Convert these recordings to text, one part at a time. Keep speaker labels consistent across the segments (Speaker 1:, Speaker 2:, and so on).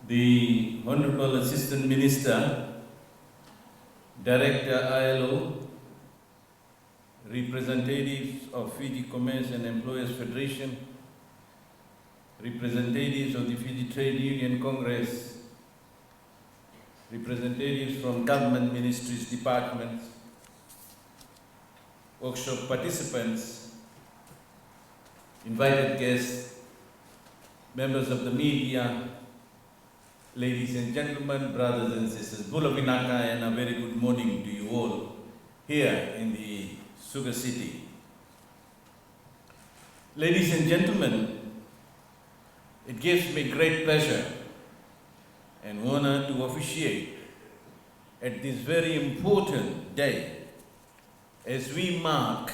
Speaker 1: the Honorable Assistant Minister, Director ILO, representatives of Fiji Commerce and Employers Federation, representatives of the Fiji Trade Union Congress, representatives from government ministries, departments, workshop participants, invited guests, members of the media, ladies and gentlemen, brothers and sisters, Bula Vinaka, and a very good morning to you all here in the Sugar City. Ladies and gentlemen, it gives me great pleasure and honor to officiate at this very important day as we mark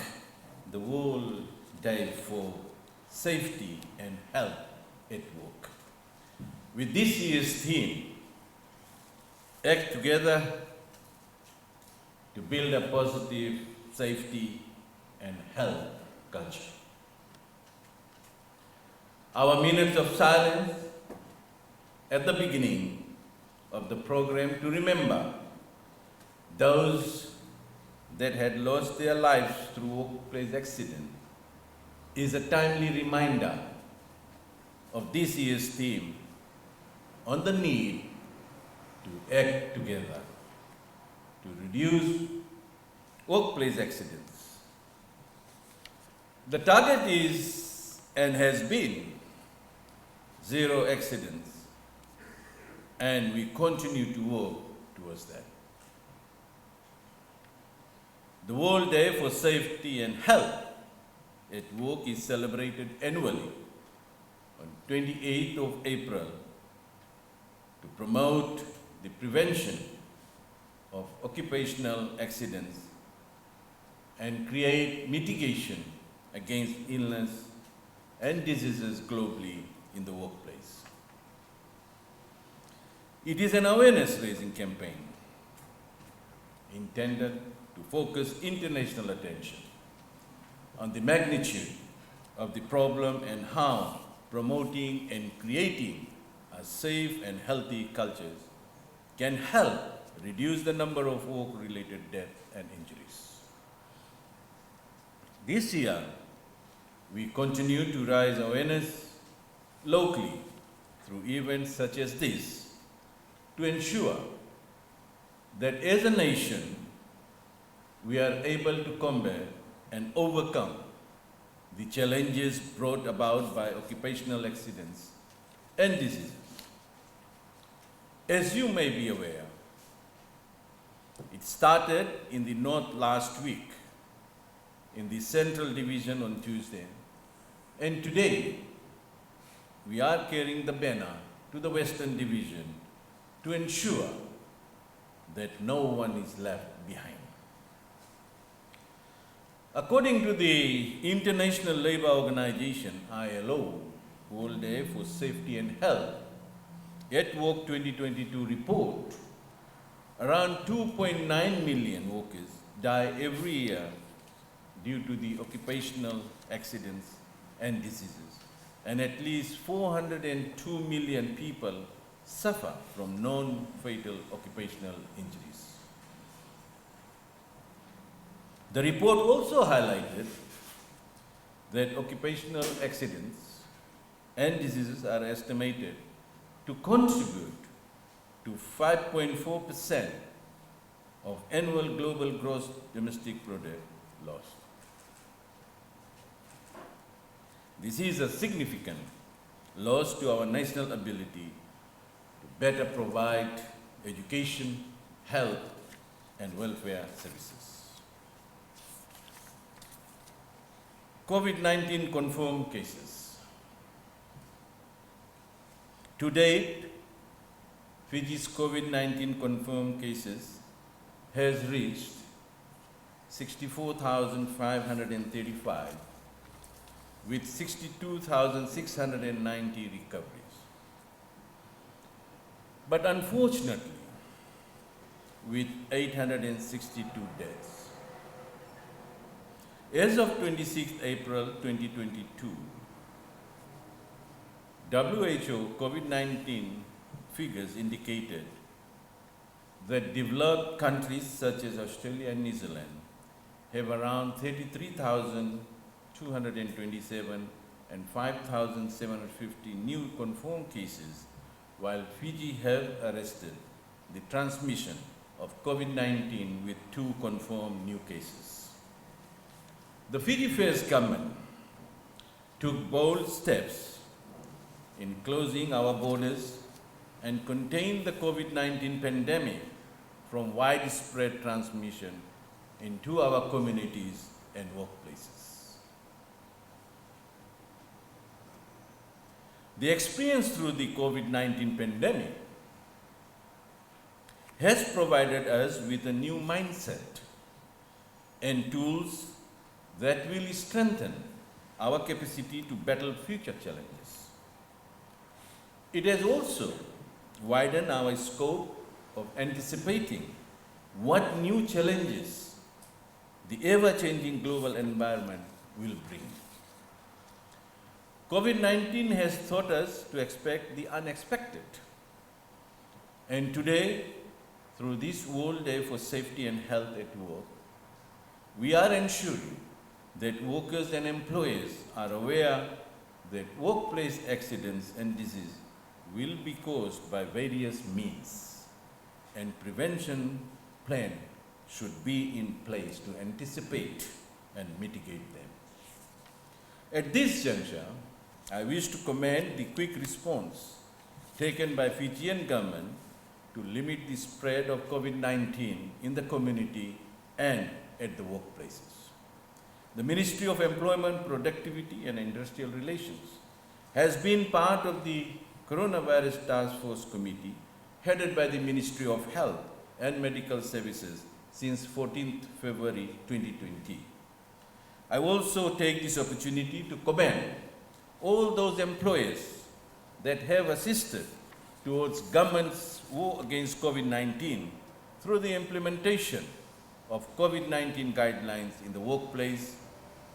Speaker 1: the World Day for Safety and Health at Work. With this year's theme, Act Together to Build a Positive Safety and Health Culture. Our minutes of silence at the beginning of the program to remember those that had lost their lives through workplace accident is a timely reminder of this year's theme on the need to act together to reduce workplace accidents. The target is and has been zero accidents, and we continue to work towards that. The World Day for Safety and Health at Work is celebrated annually on 28th of April to promote the prevention of occupational accidents and create mitigation against illness and diseases globally in the workplace. It is an awareness-raising campaign intended to focus international attention on the magnitude of the problem and how promoting and creating a safe and healthy cultures can help reduce the number of work-related deaths and injuries. This year, we continue to raise awareness locally through events such as this to ensure that as a nation, we are able to combat and overcome the challenges brought about by occupational accidents and diseases. As you may be aware, it started in the North last week, in the Central Division on Tuesday, and today we are carrying the banner to the Western Division to ensure that no one is left behind. According to the International Labour Organization, ILO, World Day for Safety and Health at Work 2022 report, around 2.9 million workers die every year due to the occupational accidents and diseases, and at least 402 million people suffer from non-fatal occupational injuries. The report also highlighted that occupational accidents and diseases are estimated to contribute to 5.4% of annual global gross domestic product loss. This is a significant loss to our national ability to better provide education, health, and welfare services. COVID-19 confirmed cases. To date, Fiji's COVID-19 confirmed cases has reached 64,535 with 62,690 recoveries. But unfortunately, with 862 deaths. As of 26 April 2022, WHO COVID-19 figures indicated that developed countries such as Australia and New Zealand have around 33,227 and 5,750 new confirmed cases, while Fiji have arrested the transmission of COVID-19 with 2 confirmed new cases. The Fiji first government took bold steps in closing our borders and contain the COVID-19 pandemic from widespread transmission into our communities and workplaces. The experience through the COVID-19 pandemic has provided us with a new mindset and tools that will strengthen our capacity to battle future challenges. It has also widened our scope of anticipating what new challenges the ever-changing global environment will bring. COVID-19 has taught us to expect the unexpected. And today, through this World Day for Safety and Health at Work, we are ensuring that workers and employers are aware that workplace accidents and disease will be caused by various means, and prevention plan should be in place to anticipate and mitigate them. At this juncture, I wish to commend the quick response taken by Fijian government to limit the spread of COVID-19 in the community and at the workplaces. The Ministry of Employment, Productivity and Industrial Relations has been part of the Coronavirus Task Force Committee headed by the Ministry of Health and Medical Services since 14th February 2020. I also take this opportunity to commend all those employers that have assisted towards government's war against COVID-19 through the implementation of COVID-19 guidelines in the workplace,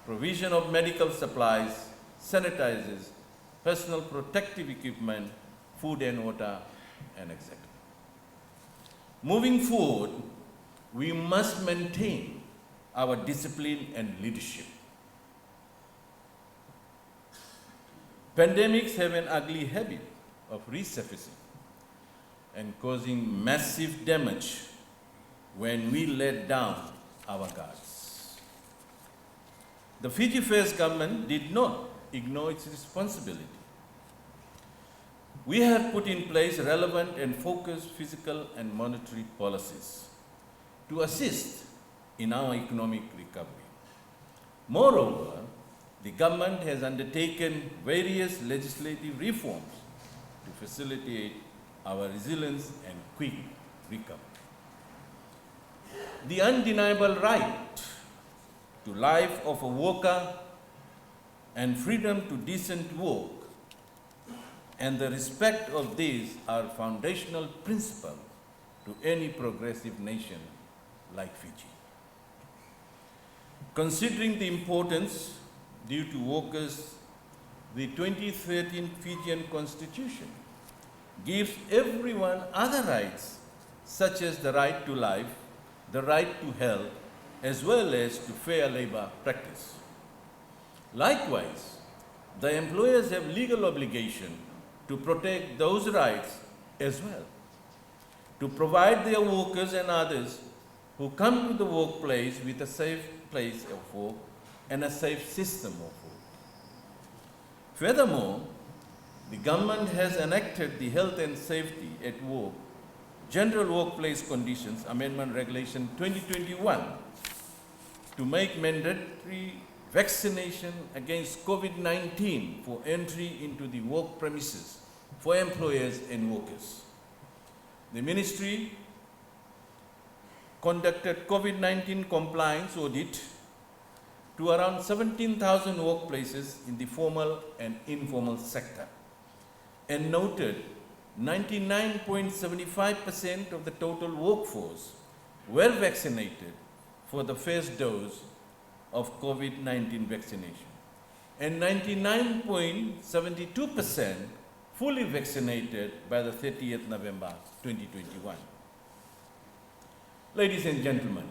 Speaker 1: provision of medical supplies, sanitizers, personal protective equipment, food and water, and etc. Moving forward, we must maintain our discipline and leadership. Pandemics have an ugly habit of resurfacing and causing massive damage when we let down our guards. The Fiji First government did not ignore its responsibility. We have put in place relevant and focused fiscal and monetary policies to assist in our economic recovery. Moreover, the government has undertaken various legislative reforms to facilitate our resilience and quick recovery. The undeniable right to life of a worker and freedom to decent work and the respect of these are foundational principles to any progressive nation like Fiji. Considering the importance due to workers, the 2013 Fijian Constitution gives everyone other rights such as the right to life, the right to health, as well as to fair labor practice. Likewise, the employers have legal obligation to protect those rights as well, to provide their workers and others who come to the workplace with a safe place of work and a safe system of work. Furthermore, the government has enacted the Health and Safety at Work General Workplace Conditions Amendment Regulation 2021 to make mandatory vaccination against COVID-19 for entry into the work premises for employers and workers. The ministry conducted COVID-19 compliance audit to around 17,000 workplaces in the formal and informal sector and noted 99.75% of the total workforce were vaccinated for the first dose of COVID-19 vaccination and 99.72% fully vaccinated by the 30th November 2021. Ladies and gentlemen,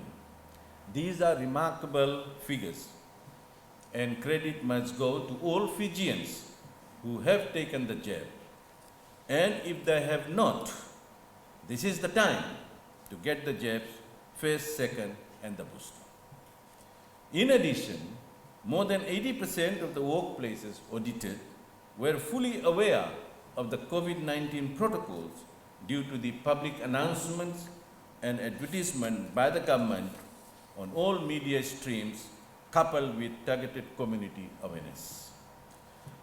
Speaker 1: these are remarkable figures, and credit must go to all Fijians who have taken the jab. And if they have not, this is the time to get the jabs, first, second, and the booster. In addition, more than 80% of the workplaces audited were fully aware of the COVID-19 protocols due to the public announcements and advertisement by the government on all media streams, coupled with targeted community awareness.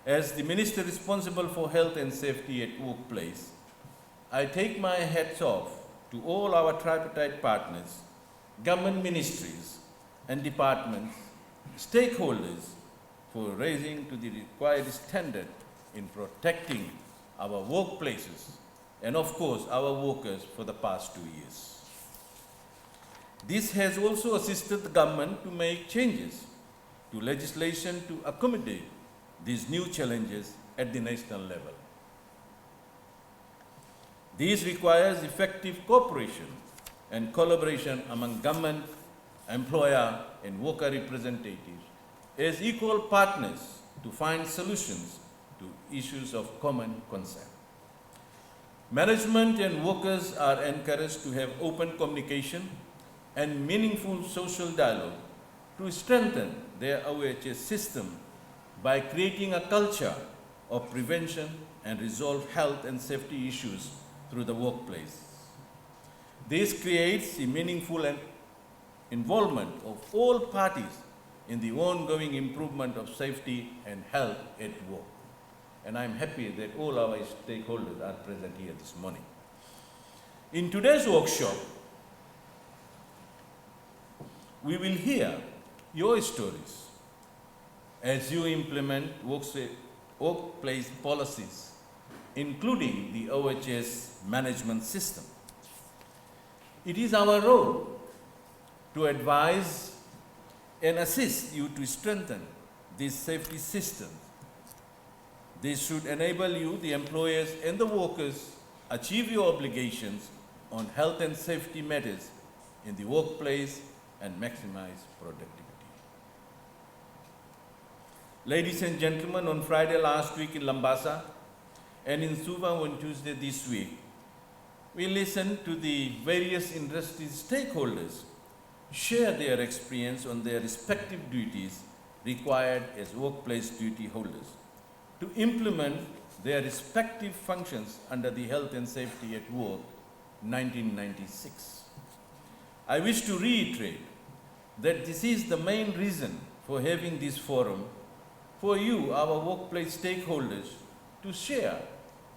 Speaker 1: As the Minister responsible for health and safety at workplace, I take my hats off to all our tripartite partners, government ministries and departments, stakeholders for raising to the required standard in protecting our workplaces and of course our workers for the past 2 years. This has also assisted the government to make changes to legislation to accommodate these new challenges at the national level. This requires effective cooperation and collaboration among government, employer, and worker representatives as equal partners to find solutions to issues of common concern. Management and workers are encouraged to have open communication and meaningful social dialogue to strengthen their OHS system by creating a culture of prevention and resolve health and safety issues through the workplace. This creates a meaningful involvement of all parties in the ongoing improvement of safety and health at work. And I'm happy that all our stakeholders are present here this morning. In today's workshop, we will hear your stories as you implement workplace policies, including the OHS management system. It is our role to advise and assist you to strengthen these safety systems. This should enable you, the employers and the workers, achieve your obligations on health and safety matters in the workplace and maximize productivity. Ladies and gentlemen, on Friday last week in Lambasa and in Suva on Tuesday this week, we listened to the various industry stakeholders share their experience on their respective duties required as workplace duty holders to implement their respective functions under the Health and Safety at Work 1996. I wish to reiterate that this is the main reason for having this forum for you, our workplace stakeholders, to share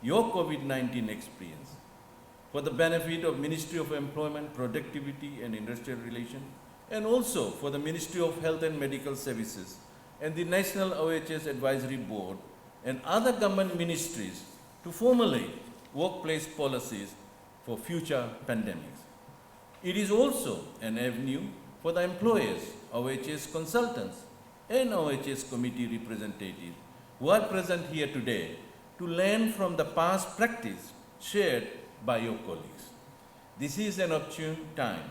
Speaker 1: your COVID-19 experience for the benefit of Ministry of Employment, Productivity and Industrial Relations, and also for the Ministry of Health and Medical Services and the National OHS Advisory Board and other government ministries to formulate workplace policies for future pandemics. It is also an avenue for the employers, OHS consultants, and OHS committee representatives who are present here today to learn from the past practice shared by your colleagues. This is an opportune time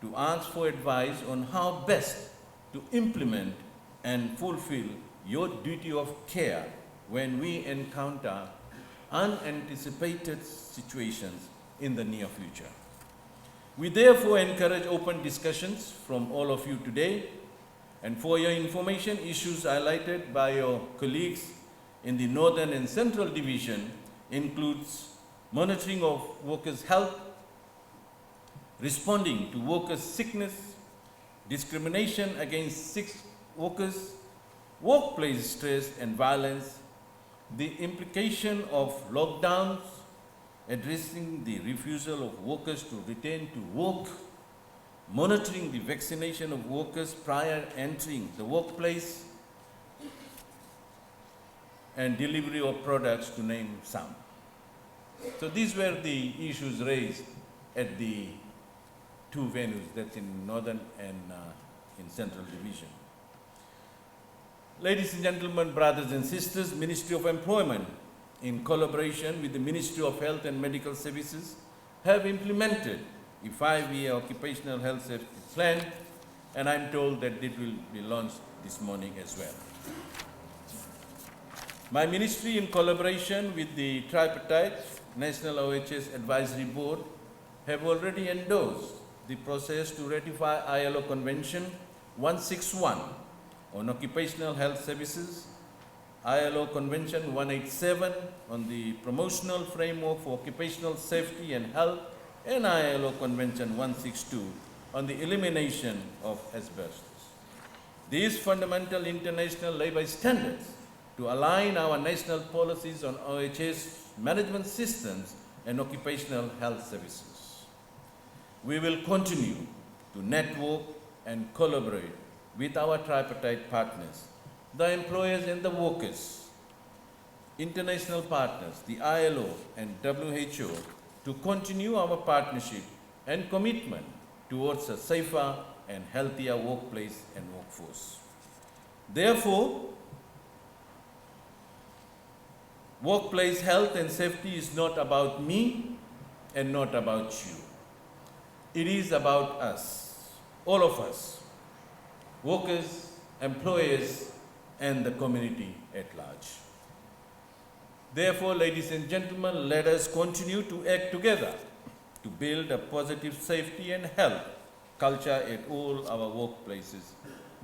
Speaker 1: to ask for advice on how best to implement and fulfill your duty of care when we encounter unanticipated situations in the near future. We therefore encourage open discussions from all of you today, and for your information, issues highlighted by your colleagues in the Northern and Central Division includes monitoring of workers' health, responding to workers' sickness, discrimination against sick workers, workplace stress and violence, the implication of lockdowns, addressing the refusal of workers to return to work, monitoring the vaccination of workers prior entering the workplace, and delivery of products, to name some. So these were the issues raised at the two venues, that's in Northern and in Central Division. Ladies and gentlemen, brothers and sisters, Ministry of Employment in collaboration with the Ministry of Health and Medical Services, have implemented a 5-year occupational health safety plan, and I'm told that it will be launched this morning as well. My ministry, in collaboration with the Tripartite National OHS Advisory Board, have already endorsed the process to ratify ILO Convention 161 on occupational health services, ILO Convention 187 on the promotional framework for occupational safety and health, and ILO Convention 162 on the elimination of asbestos. These fundamental international labor standards to align our national policies on OHS management systems and occupational health services. We will continue to network and collaborate with our tripartite partners, the employers and the workers, international partners, the ILO and WHO, to continue our partnership and commitment towards a safer and healthier workplace and workforce. Therefore, workplace health and safety is not about me and not about you. It is about us, all of us, workers, employers, and the community at large. Therefore, ladies and gentlemen, let us continue to act together to build a positive safety and health culture at all our workplaces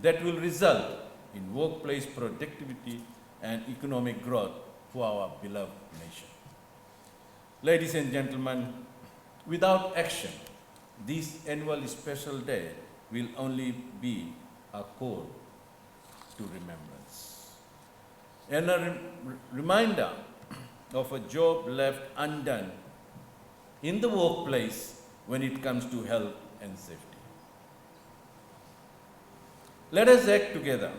Speaker 1: that will result in workplace productivity and economic growth for our beloved nation. Ladies and gentlemen, without action, this annual special day will only be a call to remembrance and a reminder of a job left undone in the workplace when it comes to health and safety. Let us act together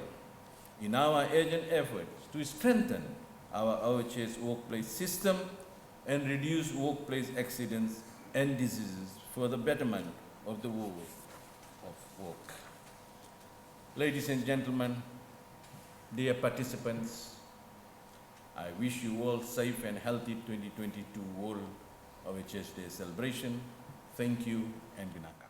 Speaker 1: in our urgent efforts to strengthen our OHS workplace system and reduce workplace accidents and diseases for the betterment of the world of work. Ladies and gentlemen, dear participants, I wish you all safe and healthy 2022 World OHS Day celebration. Thank you and good night.